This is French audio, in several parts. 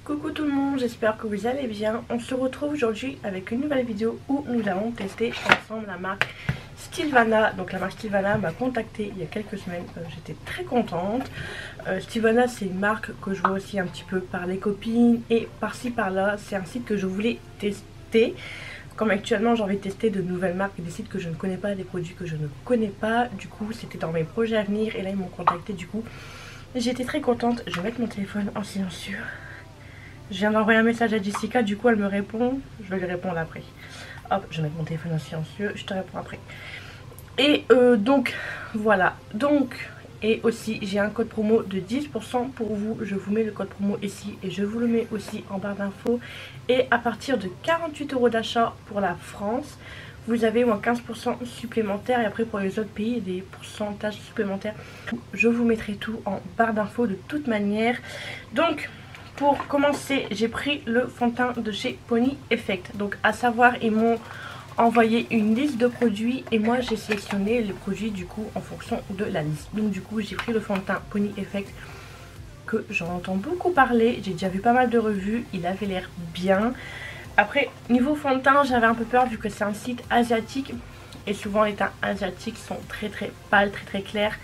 Coucou tout le monde, j'espère que vous allez bien. On se retrouve aujourd'hui avec une nouvelle vidéo où nous allons tester ensemble la marque Stilvana. Donc la marque Stilvana m'a contacté il y a quelques semaines, j'étais très contente. Stilvana, c'est une marque que je vois aussi un petit peu par les copines et par-ci par-là. C'est un site que je voulais tester. Comme actuellement j'ai envie de tester de nouvelles marques et des sites que je ne connais pas, des produits que je ne connais pas. Du coup c'était dans mes projets à venir et là ils m'ont contacté. Du coup j'étais très contente. Je vais mettre mon téléphone en silencieux. Je viens d'envoyer un message à Jessica, du coup elle me répond, je vais lui répondre après. Hop, je vais mettre mon téléphone en silencieux, je te réponds après. Et donc voilà, et aussi j'ai un code promo de 10% pour vous. Je vous mets le code promo ici et je vous le mets aussi en barre d'infos. Et à partir de 48 € d'achat pour la France, vous avez moins 15% supplémentaire. Et après pour les autres pays, des pourcentages supplémentaires. Je vous mettrai tout en barre d'infos de toute manière. Donc pour commencer, j'ai pris le fond de teint de chez Pony Effect. Donc à savoir, ils m'ont envoyé une liste de produits et moi j'ai sélectionné les produits du coup en fonction de la liste. Donc du coup j'ai pris le fond de teint Pony Effect que j'en entends beaucoup parler. J'ai déjà vu pas mal de revues, il avait l'air bien. Après niveau fond de teint, j'avais un peu peur vu que c'est un site asiatique et souvent les teints asiatiques sont très pâles, très clairs.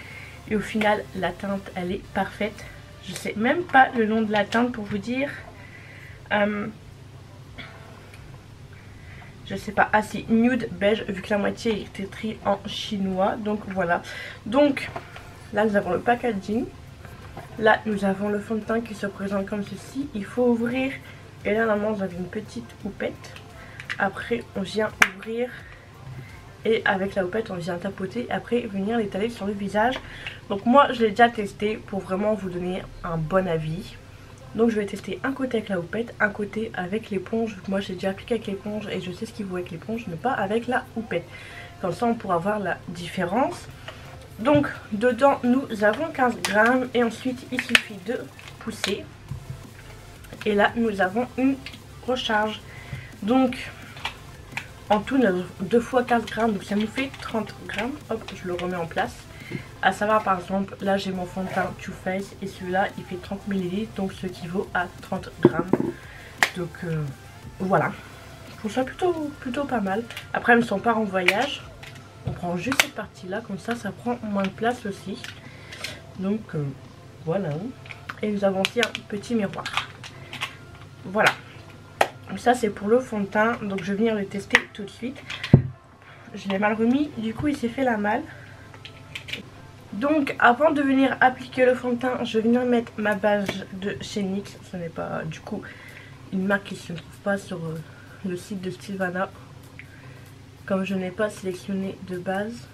Et au final la teinte elle est parfaite. Je sais même pas le nom de la teinte pour vous dire. Je sais pas. Ah si, nude beige, vu que la moitié est écrit en chinois. Donc voilà. Donc là nous avons le packaging. Là nous avons le fond de teint qui se présente comme ceci. Il faut ouvrir. Et là normalement vous avez une petite houppette. Après on vient ouvrir. Et avec la houppette on vient tapoter. Après venir l'étaler sur le visage. Donc moi je l'ai déjà testé pour vraiment vous donner un bon avis. Donc je vais tester un côté avec la houppette, un côté avec l'éponge. Moi j'ai déjà appliqué avec l'éponge et je sais ce qu'il vaut avec l'éponge, mais pas avec la houppette. Comme ça on pourra voir la différence. Donc dedans nous avons 15 grammes et ensuite il suffit de pousser. Et là nous avons une recharge. Donc en tout 2 fois 15 grammes, donc ça nous fait 30 grammes. Hop, je le remets en place. À savoir par exemple, là j'ai mon fond de teint Too Faced et celui-là il fait 30 ml, donc ce qui vaut à 30 grammes. Donc voilà, je trouve ça plutôt pas mal. Après elles ne sont pas en voyage, on prend juste cette partie là, comme ça ça prend moins de place aussi. Donc voilà. Et nous avons aussi un petit miroir. Voilà. Ça c'est pour le fond de teint, donc je vais venir le tester tout de suite. Je l'ai mal remis, du coup il s'est fait la malle. Donc avant de venir appliquer le fond de teint, je vais venir mettre ma base de chez NYX. Ce n'est pas du coup une marque qui se trouve pas sur le site de Stilvana. Comme je n'ai pas sélectionné de base.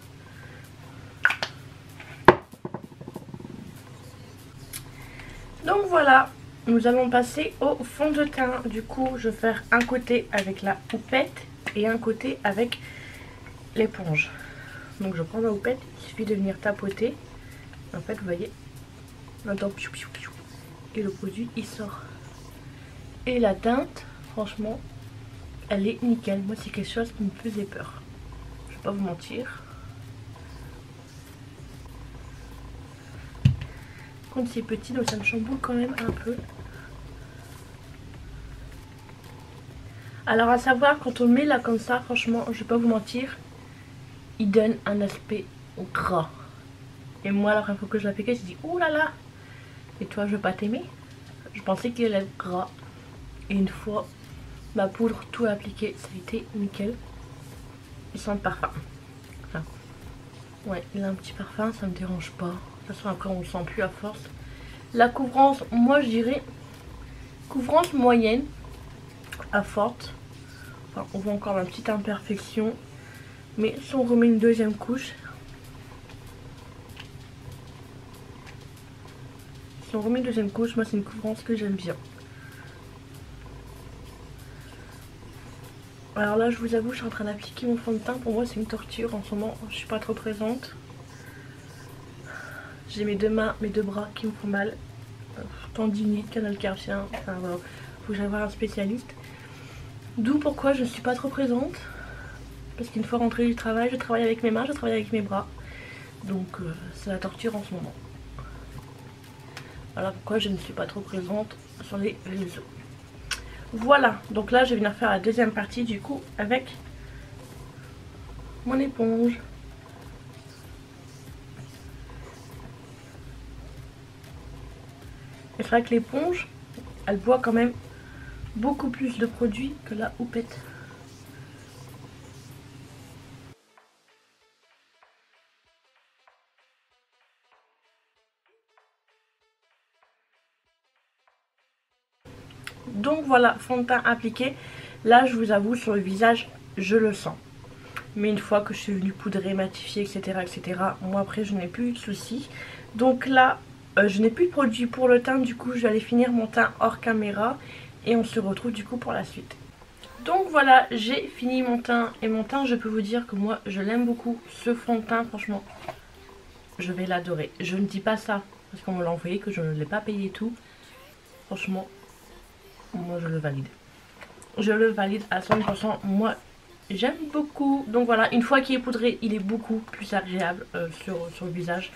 Donc voilà, nous allons passer au fond de teint. Du coup je vais faire un côté avec la houppette et un côté avec l'éponge. Donc je prends ma houppette, il suffit de venir tapoter. En fait vous voyez, maintenant piou, piou, piou, et le produit il sort. Et la teinte, franchement, elle est nickel. Moi c'est quelque chose qui me faisait peur. Je vais pas vous mentir. Quand c'est petit, donc ça me chamboule quand même un peu. Alors à savoir, quand on le met là comme ça, franchement, je vais pas vous mentir, il donne un aspect gras. Et moi la première fois que je l'ai appliqué, j'ai dit ouh là là. Et toi je veux pas t'aimer. Je pensais qu'il allait être gras. Et une fois ma poudre tout appliquée, ça a été nickel. Il sent le parfum. Enfin, ouais, il a un petit parfum, ça me dérange pas. De toute façon après on le sent plus à force. La couvrance, moi je dirais couvrance moyenne à forte. Enfin, on voit encore ma petite imperfection. Mais si on remet une deuxième couche, moi c'est une couvrance que j'aime bien. Alors là je vous avoue, je suis en train d'appliquer mon fond de teint. Pour moi c'est une torture en ce moment, je suis pas trop présente. J'ai mes deux mains, mes deux bras qui me font mal. Tendinite, canal carpien, enfin voilà, faut que j'aille voir un spécialiste. D'où pourquoi je ne suis pas trop présente. Parce qu'une fois rentrée du travail, je travaille avec mes mains, je travaille avec mes bras. Donc c'est la torture en ce moment. Voilà pourquoi je ne suis pas trop présente. sur les réseaux. Voilà, donc là je vais venir faire la deuxième partie du coup avec mon éponge. Et c'est vrai que l'éponge, elle boit quand même beaucoup plus de produits que la houppette. Donc voilà, fond de teint appliqué. Là je vous avoue, sur le visage je le sens. Mais une fois que je suis venue poudrer, matifier, etc. moi après je n'ai plus eu de soucis. Donc là je n'ai plus de produit pour le teint. Du coup je vais aller finir mon teint hors caméra. Et on se retrouve du coup pour la suite. Donc voilà, j'ai fini mon teint. Et mon teint, je peux vous dire que moi je l'aime beaucoup. Ce fond de teint, franchement, je vais l'adorer. Je ne dis pas ça parce qu'on me l'a envoyé, que je ne l'ai pas payé tout. Franchement, moi je le valide. Je le valide à 100%. Moi j'aime beaucoup. Donc voilà, une fois qu'il est poudré, il est beaucoup plus agréable sur le visage.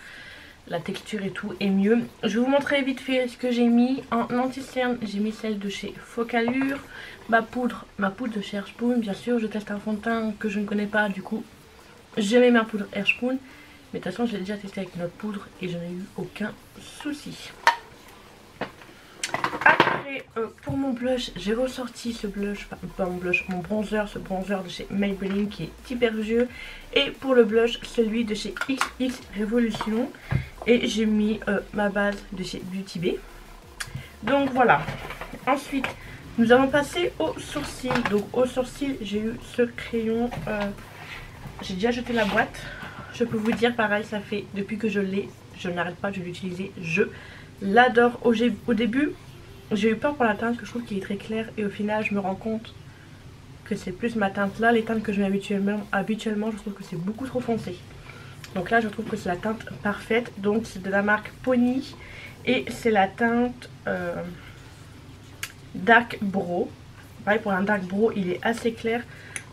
La texture et tout est mieux. Je vais vous montrer vite fait ce que j'ai mis. En anti-cerne, j'ai mis celle de chez Focallure. Ma poudre de chez Hershpoon. Bien sûr, je teste un fond de teint que je ne connais pas. Du coup, j'ai mis ma poudre Hershpoon. Mais de toute façon, j'ai déjà testé avec notre poudre et je n'ai eu aucun souci. Après, pour mon blush, j'ai ressorti ce blush, enfin pas mon blush, mon bronzer, ce bronzer de chez Maybelline qui est hyper vieux. Et pour le blush, celui de chez XX Revolution. Et j'ai mis ma base de chez Beauty Bay. Donc voilà. Ensuite, nous allons passer au sourcil. Donc au sourcil, j'ai eu ce crayon. J'ai déjà jeté la boîte. Je peux vous dire pareil, ça fait depuis que je l'ai, je n'arrête pas de l'utiliser. Je l'adore. Au début, j'ai eu peur pour la teinte, que je trouve qu'il est très clair. Et au final, je me rends compte que c'est plus ma teinte là. Les teintes que je mets habituellement, je trouve que c'est beaucoup trop foncé. Donc là je trouve que c'est la teinte parfaite. Donc c'est de la marque Pony. Et c'est la teinte Dark Brow. Pareil, pour un Dark Brow il est assez clair.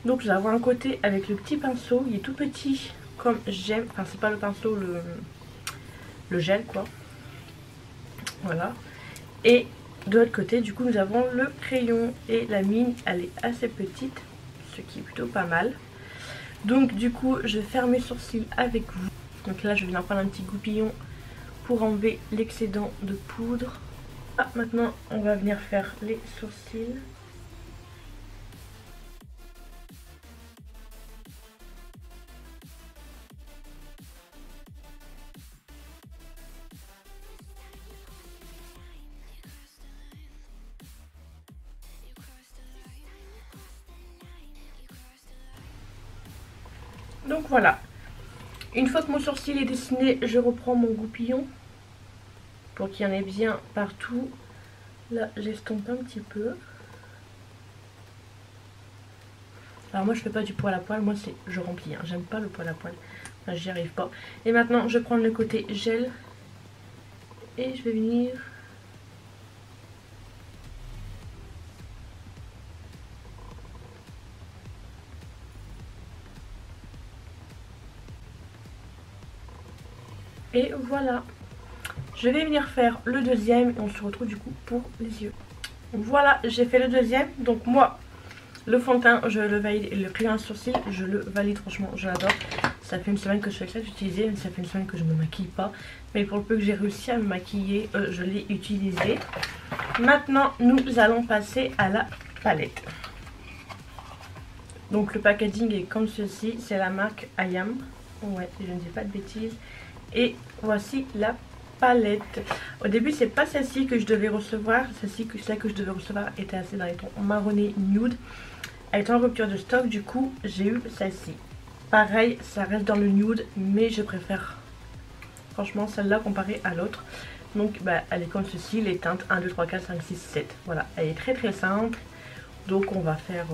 Donc je vais avoir un côté avec le petit pinceau. Il est tout petit comme j'aime. Enfin c'est pas le pinceau, le gel quoi. Voilà. Et de l'autre côté du coup nous avons le crayon. Et la mine elle est assez petite. Ce qui est plutôt pas mal. Donc du coup je vais faire mes sourcils avec vous. Donc là je vais prendre un petit goupillon pour enlever l'excédent de poudre. Ah, maintenant on va venir faire les sourcils. Donc voilà. Une fois que mon sourcil est dessiné, je reprends mon goupillon pour qu'il y en ait bien partout. Là, j'estompe un petit peu. Alors moi, je fais pas du poil à poil. Moi, je remplis. Hein. J'aime pas le poil à poil. Enfin, j'y arrive pas. Et maintenant, je prends le côté gel. Et je vais venir... Et voilà. Je vais venir faire le deuxième et on se retrouve du coup pour les yeux. Voilà, j'ai fait le deuxième. Donc moi, le fond de teint, je le valide. Et le crayon à sourcil, je le valide. Franchement, je l'adore. Ça fait une semaine que je fais que ça d'utiliser. Ça fait une semaine que je ne me maquille pas. Mais pour le peu que j'ai réussi à me maquiller, je l'ai utilisé. Maintenant, nous allons passer à la palette. Donc le packaging est comme ceci. C'est la marque IAM. Ouais, je ne dis pas de bêtises. Et voici la palette. Au début c'est pas celle-ci que je devais recevoir. Celle que je devais recevoir était assez dans les tons marronné nude. Elle est en rupture de stock, du coup j'ai eu celle-ci. Pareil, ça reste dans le nude, mais je préfère franchement celle-là comparée à l'autre. Donc bah, elle est comme ceci, les teintes 1, 2, 3, 4, 5, 6, 7. Voilà, elle est très très simple. Donc on va faire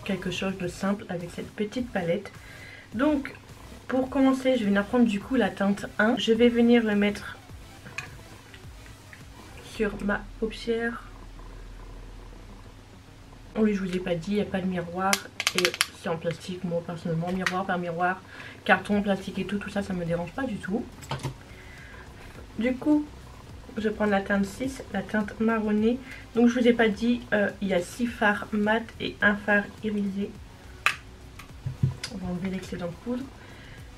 quelque chose de simple avec cette petite palette. Donc pour commencer, je vais venir prendre du coup la teinte 1. Je vais venir le mettre sur ma paupière. Oui, je vous ai pas dit, il n'y a pas de miroir. Et c'est en plastique. Moi, personnellement, miroir par miroir, carton, plastique et tout, tout ça, ça me dérange pas du tout. Du coup, je vais prendre la teinte 6, la teinte marronnée. Donc je vous ai pas dit, il y a 6 fards mat et un fard irisé. On va enlever l'excédent de poudre.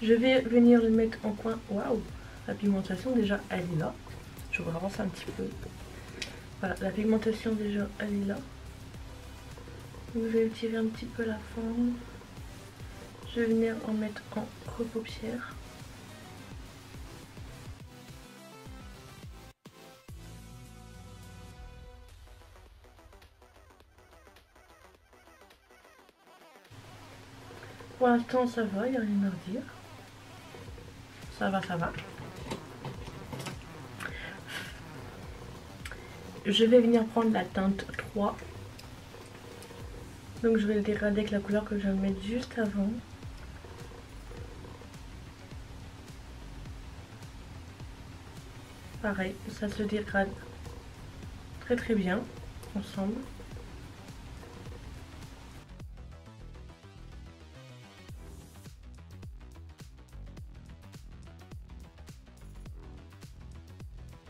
Je vais venir le mettre en coin. Waouh, la pigmentation déjà elle est là. Je vous avance un petit peu. Voilà, la pigmentation déjà elle est là. Donc je vais tirer un petit peu la forme. Je vais venir en mettre en creux paupière. Pour l'instant ça va, il n'y a rien à redire. Ça va, ça va. Je vais venir prendre la teinte 3. Donc je vais le dégrader avec la couleur que je viens de mettre juste avant. Pareil, ça se dégrade très très bien ensemble.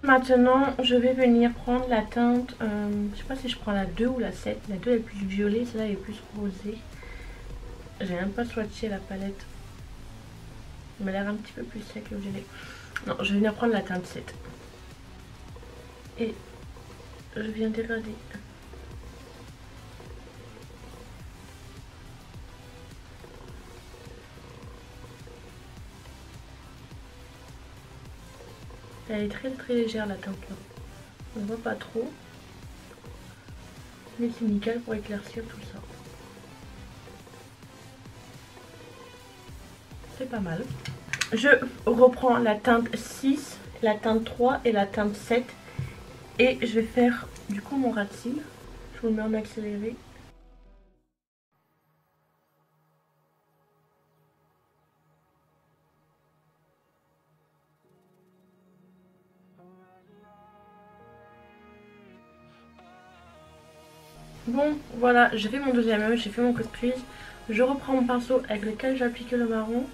Maintenant, je vais venir prendre la teinte, je sais pas si je prends la 2 ou la 7. La 2 est plus violet, celle-là est plus rosée. J'ai même pas swatché la palette. Elle m'a l'air un petit peu plus sec le violet. Non, je vais venir prendre la teinte 7. Et je viens dégrader. Elle est très très légère la teinte là. On ne voit pas trop. Mais c'est nickel pour éclaircir tout ça. C'est pas mal. Je reprends la teinte 6, la teinte 3 et la teinte 7. Et je vais faire du coup mon ras de cils. Je vous le mets en accéléré. Bon, voilà, j'ai fait mon deuxième œil, j'ai fait mon coup de prise. Je reprends mon pinceau avec lequel j'ai appliqué le marron.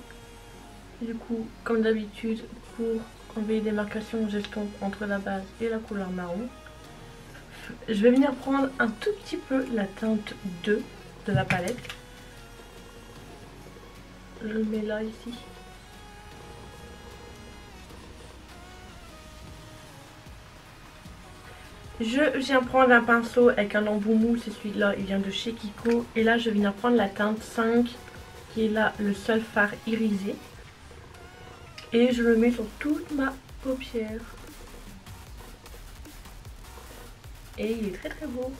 Du coup, comme d'habitude, pour enlever les démarcations, j'estompe entre la base et la couleur marron. Je vais venir prendre un tout petit peu la teinte 2 de la palette. Je le mets là, ici. Je viens prendre un pinceau avec un embout mou, c'est celui-là, il vient de chez Kiko. Et là, je viens prendre la teinte 5, qui est là le seul fard irisé. Et je le mets sur toute ma paupière. Et il est très très beau.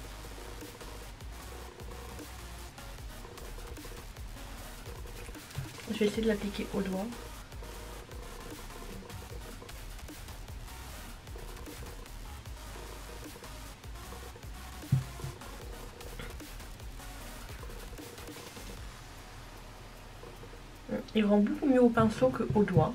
Je vais essayer de l'appliquer au doigt. Il rend beaucoup mieux au pinceau qu'au doigt.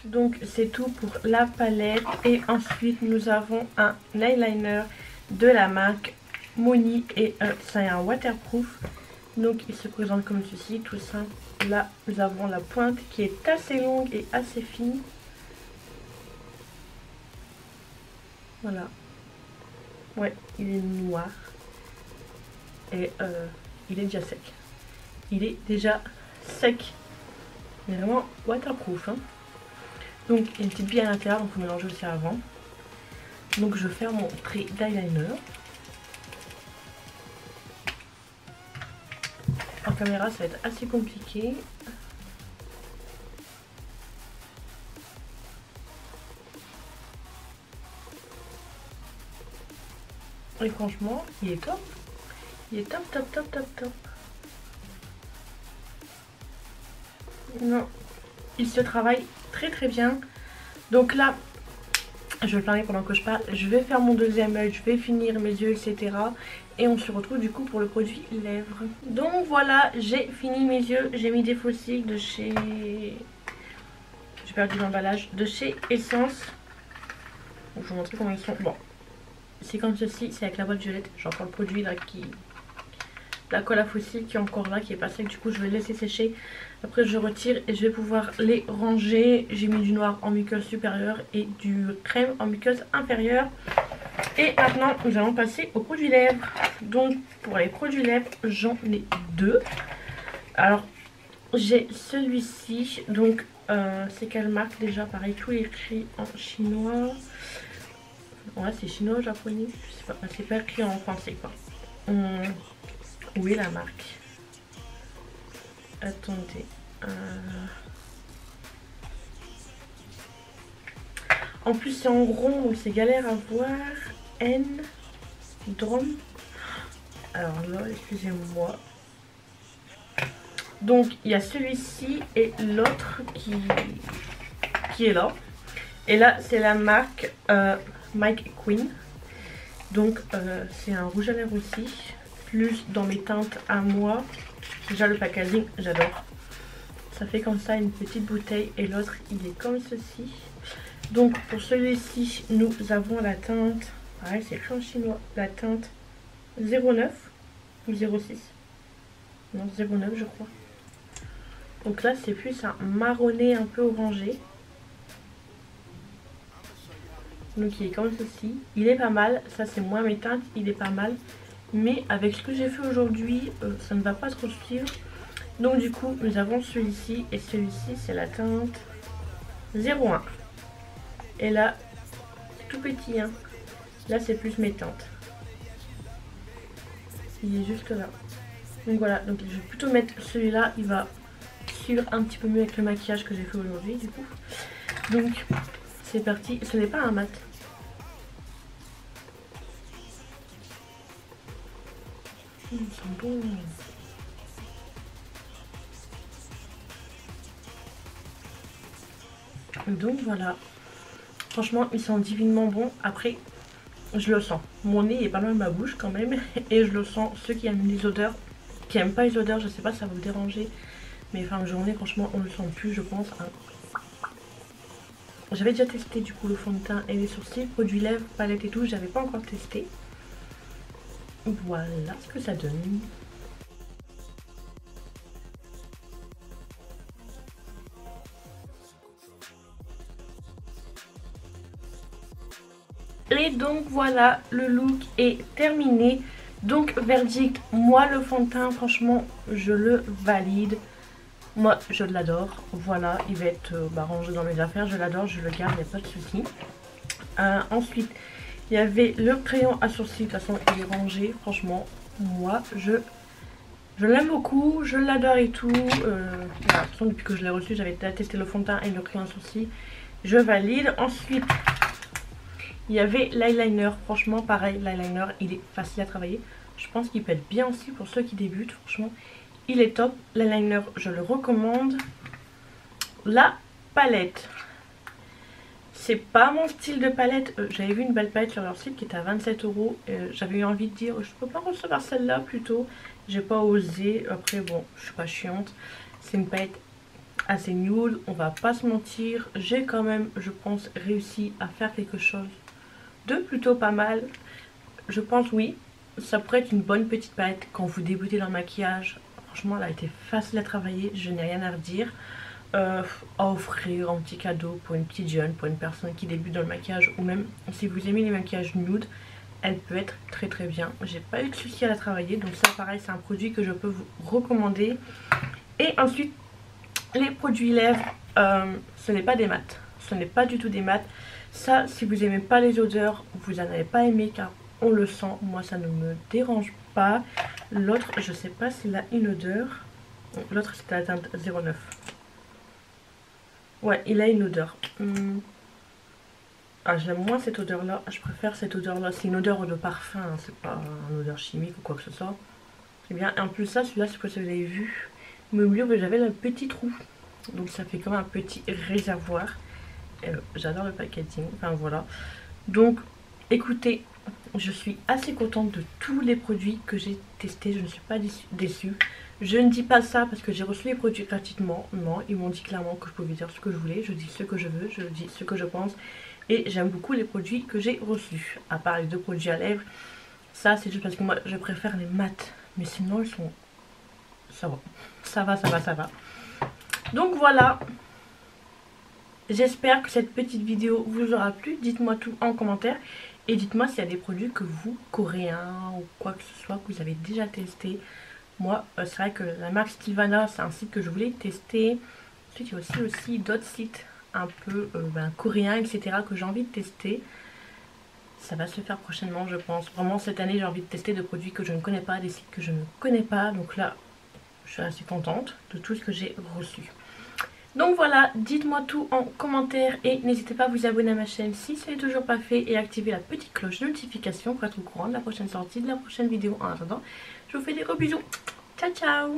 Donc c'est tout pour la palette. Et ensuite nous avons un eyeliner de la marque Moni. Et c'est un waterproof. Donc il se présente comme ceci, tout simple. Là nous avons la pointe qui est assez longue et assez fine. Voilà. Ouais, il est noir. Et il est déjà sec. Il est déjà sec. Il est vraiment waterproof. Hein. Donc il y a une petite bille à l'intérieur, donc il faut mélanger aussi avant. Donc je vais faire mon trait d'eyeliner. En caméra ça va être assez compliqué. Et franchement, il est top. Il est top, top, top, top, top. Non, il se travaille très très bien. Donc là, je vais parler pendant que je parle. Je vais faire mon deuxième œil, je vais finir mes yeux, etc. Et on se retrouve du coup pour le produit lèvres. Donc voilà, j'ai fini mes yeux. J'ai mis des fossiles de chez... J'ai perdu l'emballage. De chez Essence. Donc, je vais vous montrer comment ils sont. Bon, c'est comme ceci, c'est avec la boîte violette. J'ai encore le produit là qui la colle à fossiles qui est encore là, qui est pas sec. Du coup je vais laisser sécher. Après je retire et je vais pouvoir les ranger. J'ai mis du noir en muqueuse supérieure et du crème en muqueuse inférieure. Et maintenant nous allons passer aux produits lèvres. Donc pour les produits lèvres j'en ai deux. Alors j'ai celui-ci. Donc c'est quelle marque déjà? Pareil, tout est écrit en chinois. Ouais, c'est chinois, japonais, je sais pas, c'est pas écrit en français quoi. Où est la marque? Attendez. En plus c'est en rond donc c'est galère à voir. N Drum. Alors là, excusez-moi. Donc il y a celui-ci et l'autre qui est là. Et là c'est la marque Mike Queen. Donc c'est un rouge à lèvres aussi. Plus dans mes teintes à moi. Déjà le packaging j'adore. Ça fait comme ça une petite bouteille. Et l'autre il est comme ceci. Donc pour celui-ci nous avons la teinte. Pareil c'est écrit en chinois. La teinte 09 ou 06. Non 09 je crois. Donc là c'est plus un marronné un peu orangé. Donc il est comme ceci. Il est pas mal. Ça c'est moins mes teintes. Il est pas mal. Mais avec ce que j'ai fait aujourd'hui ça ne va pas trop suivre. Donc du coup nous avons celui-ci. Et celui-ci c'est la teinte 01. Et là tout petit hein. Là c'est plus mes teintes. Il est juste là. Donc voilà. Donc je vais plutôt mettre celui-là. Il va suivre un petit peu mieux avec le maquillage que j'ai fait aujourd'hui du coup. Donc c'est parti. Ce n'est pas un mat. Ils sont bons. Donc voilà. Franchement ils sont divinement bons. Après je le sens. Mon nez est pas loin de ma bouche quand même. Et je le sens. Ceux qui aiment les odeurs, qui aiment pas les odeurs, je sais pas si ça va vous déranger. Mais fin de journée franchement on le sent plus je pense hein. J'avais déjà testé du coup le fond de teint et les sourcils, produits lèvres, palette et tout, j'avais pas encore testé. Voilà ce que ça donne. Et donc voilà, le look est terminé. Donc verdict, moi le fond de teint franchement je le valide. Moi je l'adore, voilà, il va être rangé dans mes affaires, je l'adore, je le garde, il n'y a pas de souci. Ensuite, il y avait le crayon à sourcils, de toute façon il est rangé, franchement, moi je l'aime beaucoup, je l'adore et tout. Voilà, de toute façon depuis que je l'ai reçu, j'avais testé le fond de teint et le crayon à sourcils, je valide. Ensuite, il y avait l'eyeliner, franchement pareil, l'eyeliner il est facile à travailler. Je pense qu'il peut être bien aussi pour ceux qui débutent, franchement. Il est top, l'eyeliner je le recommande. La palette, c'est pas mon style de palette. J'avais vu une belle palette sur leur site qui était à 27 €. J'avais eu envie de dire je peux pas recevoir celle-là plutôt. J'ai pas osé, après bon je suis pas chiante. C'est une palette assez nude, on va pas se mentir. J'ai quand même je pense réussi à faire quelque chose de plutôt pas mal. Je pense oui, ça pourrait être une bonne petite palette quand vous débutez dans le maquillage. Franchement elle a été facile à travailler, je n'ai rien à redire. À offrir en petit cadeau pour une petite jeune, pour une personne qui débute dans le maquillage, ou même si vous aimez les maquillages nude, elle peut être très très bien. J'ai pas eu de souci à la travailler, donc ça pareil c'est un produit que je peux vous recommander. Et ensuite les produits lèvres, ce n'est pas des mats, ce n'est pas du tout des mats. Ça si vous aimez pas les odeurs, vous n'en avez pas aimé car on le sent, moi ça ne me dérange pas. L'autre je sais pas s'il a une odeur, l'autre c'était la teinte 09. Ouais, il a une odeur. Ah, j'aime moins cette odeur là. Je préfère cette odeur là. C'est une odeur de parfum, hein. C'est pas une odeur chimique ou quoi que ce soit. C'est bien. Et en plus ça, celui-là, je sais pas si vous l'avez vu. Mais au milieu, j'avais le petit trou. Donc ça fait comme un petit réservoir. J'adore le packaging. Enfin voilà. Donc écoutez, je suis assez contente de tous les produits que j'ai testés. Je ne suis pas déçue. Je ne dis pas ça parce que j'ai reçu les produits gratuitement. Non, ils m'ont dit clairement que je pouvais dire ce que je voulais. Je dis ce que je veux, je dis ce que je pense. Et j'aime beaucoup les produits que j'ai reçus. À part les deux produits à lèvres. Ça c'est juste parce que moi je préfère les mats Mais sinon, ils sont... Ça va. Ça va, ça va, ça va. Donc voilà. J'espère que cette petite vidéo vous aura plu. Dites-moi tout en commentaire. Et dites-moi s'il y a des produits que vous, coréens ou quoi que ce soit, que vous avez déjà testé. Moi, c'est vrai que la marque Stilvana, c'est un site que je voulais tester. Ensuite, il y a aussi d'autres sites un peu coréens, etc. que j'ai envie de tester. Ça va se faire prochainement, je pense. Vraiment, cette année, j'ai envie de tester des produits que je ne connais pas, des sites que je ne connais pas. Donc là, je suis assez contente de tout ce que j'ai reçu. Donc voilà, dites-moi tout en commentaire et n'hésitez pas à vous abonner à ma chaîne si ce n'est toujours pas fait et activer la petite cloche de notification pour être au courant de la prochaine sortie, de la prochaine vidéo. En attendant, je vous fais des gros bisous. Ciao ciao.